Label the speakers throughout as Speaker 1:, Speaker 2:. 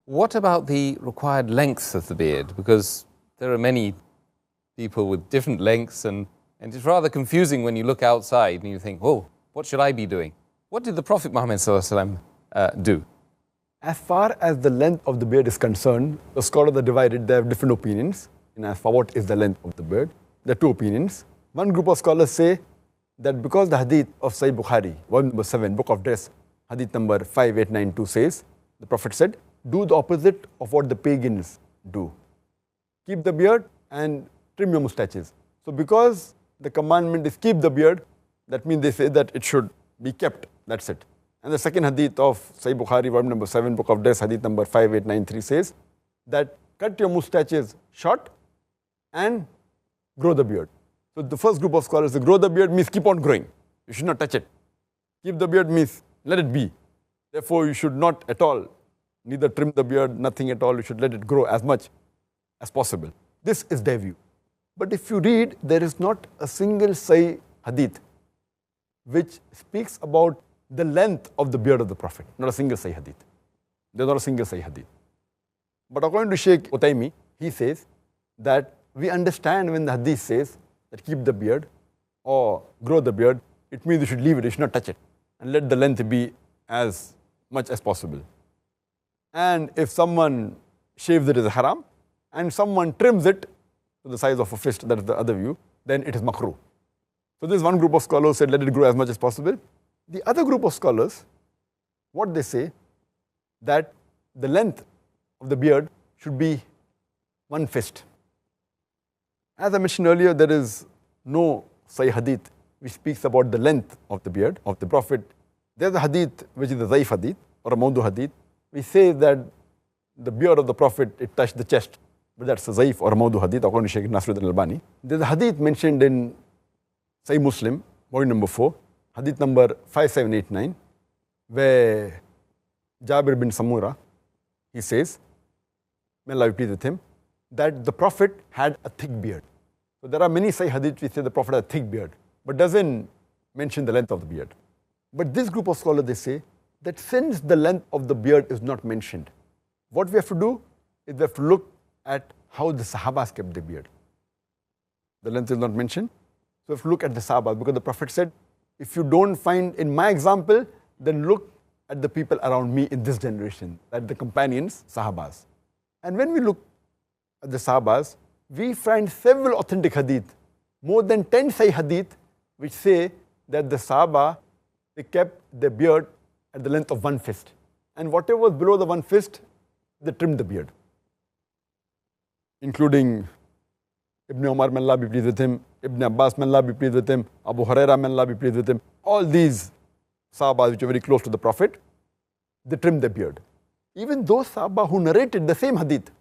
Speaker 1: What about the required length of the beard? Because there are many people with different lengths, and it's rather confusing when you look outside and you think, oh, what should I be doing? What did the Prophet Muhammad do?
Speaker 2: As far as the length of the beard is concerned, the scholars are divided. They have different opinions. And as for what is the length of the beard, there are two opinions. One group of scholars say that because the hadith of Sahih Bukhari, volume number 7, book of dress, hadith number 5892 says, the Prophet said, do the opposite of what the pagans do. Keep the beard and trim your mustaches. So because the commandment is keep the beard, that means they say that it should be kept. That's it. And the second hadith of Sahih Bukhari, volume number 7, book of dress, hadith number 5893 says that cut your mustaches short and grow the beard. So the first group of scholars say grow the beard means keep on growing. You should not touch it. Keep the beard means let it be. Therefore, you should not at all, neither trim the beard, nothing at all. You should let it grow as much as possible. This is their view. But if you read, there is not a single Sahih hadith which speaks about the length of the beard of the Prophet. Not a single Sahih hadith. There's not a single Sahih hadith. But according to Sheikh Utaymi, he says that we understand when the hadith says that keep the beard or grow the beard, it means you should leave it, you should not touch it, and let the length be as much as possible. And if someone shaves it, it is haram, and someone trims it to the size of a fist, that is the other view, then it is makruh. So this one group of scholars said let it grow as much as possible. The other group of scholars, what they say, that the length of the beard should be one fist. As I mentioned earlier, there is no Sahih hadith which speaks about the length of the beard of the Prophet. There's a hadith which is a Zaif hadith or a Mawdu hadith. We say that the beard of the Prophet, it touched the chest, but that's a Zaif or a Mawdu hadith according to Shaykh Nasruddin al-Albani. There's a hadith mentioned in Sahih Muslim, volume number 4, hadith number 5789, where Jabir bin Samura, he says, may Allah be pleased with him, that the Prophet had a thick beard. So there are many Sahih hadiths which say the Prophet had a thick beard, but doesn't mention the length of the beard. But this group of scholars, they say that since the length of the beard is not mentioned, what we have to do is we have to look at how the Sahabas kept the beard. The length is not mentioned, so we have to look at the Sahabas, because the Prophet said, if you don't find in my example, then look at the people around me in this generation, that the companions, Sahabas. And when we look at the Sahabas, we find several authentic hadith, more than 10 Sahih hadith, which say that the Sahaba, they kept their beard at the length of one fist. And whatever was below the one fist, they trimmed the beard. Including Ibn Umar, may Allah be pleased with him, Ibn Abbas, may Allah be pleased with him, Abu Huraira, may Allah be pleased with him. All these Sahabas which are very close to the Prophet, they trimmed their beard. Even those Sahaba who narrated the same hadith,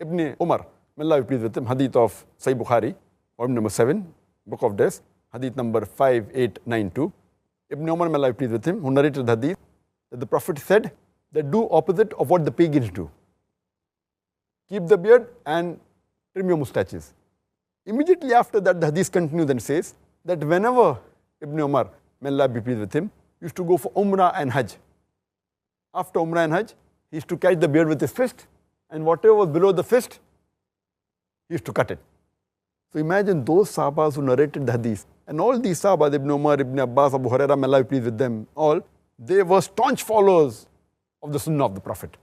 Speaker 2: Ibn Umar, may Allah be pleased with him, hadith of Sahih Bukhari, volume number 7, book of Death, hadith number 5892. Ibn Umar, may Allah be pleased with him, who narrated the hadith, that the Prophet said that do opposite of what the pagans do. Keep the beard and trim your mustaches. Immediately after that, the hadith continues and says that whenever Ibn Umar, may Allah be pleased with him, used to go for Umrah and Hajj. After Umrah and Hajj, he used to catch the beard with his fist, and whatever was below the fist, he used to cut it. So imagine those Sahabas who narrated the hadith, and all these Sahabas, Ibn Umar, Ibn Abbas, Abu Huraira, may Allah be pleased with them all, they were staunch followers of the Sunnah of the Prophet.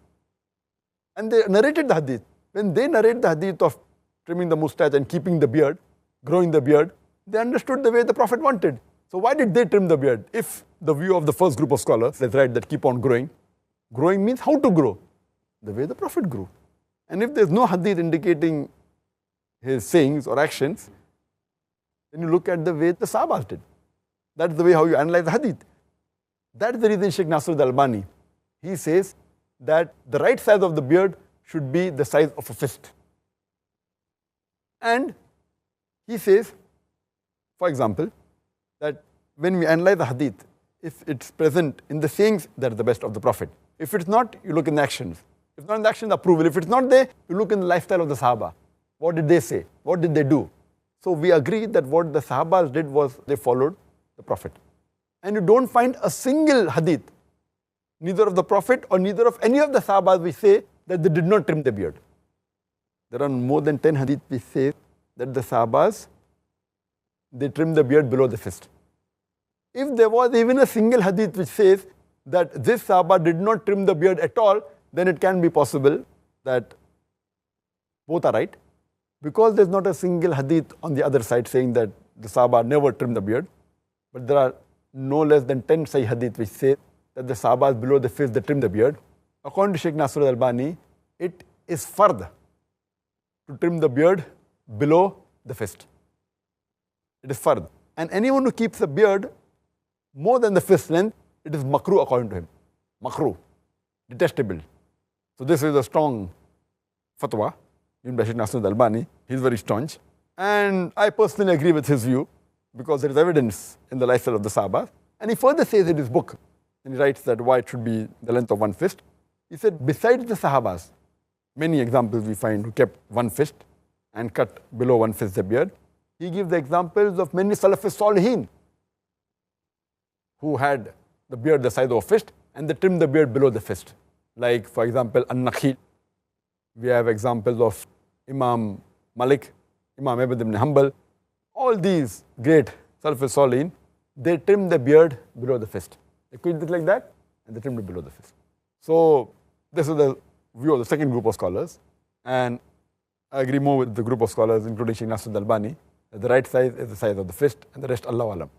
Speaker 2: And they narrated the hadith. When they narrate the hadith of trimming the mustache and keeping the beard, growing the beard, they understood the way the Prophet wanted. So why did they trim the beard? If the view of the first group of scholars is right, that keep on growing, growing means how to grow? The way the Prophet grew. And if there's no hadith indicating his sayings or actions, then you look at the way the Sahabas did. That's the way how you analyze the hadith. That's the reason Shaykh Nasruddin al-Albani, he says that the right size of the beard should be the size of a fist. And he says, for example, that when we analyze the hadith, if it's present in the sayings, that's the best of the Prophet. If it's not, you look in the actions. If not in the actions, approval. If it's not there, you look in the lifestyle of the Sahaba. What did they say? What did they do? So we agree that what the Sahabas did was they followed the Prophet. And you don't find a single hadith, neither of the Prophet or neither of any of the Sahabas, we say that they did not trim the beard. There are more than 10 hadith which say that the Sahabas, they trim the beard below the fist. If there was even a single hadith which says that this Sahaba did not trim the beard at all, then it can be possible that both are right. Because there's not a single hadith on the other side saying that the Sahaba never trim the beard, but there are no less than 10 Sahih hadith which say that the Sahabas below the fist, they trim the beard. According to Sheikh Nasr al-Albani, it is fard to trim the beard below the fist. It is fard. And anyone who keeps a beard more than the fist length, it is makruh according to him. Makruh, detestable. So this is a strong fatwa given by Sheikh Nasr al-Albani. He's very staunch. And I personally agree with his view because there is evidence in the lifestyle of the Sahaba. And he further says in his book, and he writes that why it should be the length of one fist. He said, besides the Sahabas, many examples we find who kept one fist and cut below one fist the beard. He gives the examples of many Salafis Salihin who had the beard the size of a fist and they trimmed the beard below the fist. Like, for example, An-Nakhil. We have examples of Imam Malik, Imam Ahmad ibn Hanbal. All these great Salafis Salihin, they trimmed the beard below the fist. They quit it like that and they trimmed it below the fist. So this is the view of the second group of scholars. And I agree more with the group of scholars, including Sheikh Nasr al-Albani, that the right size is the size of the fist and the rest, Allahu Alam.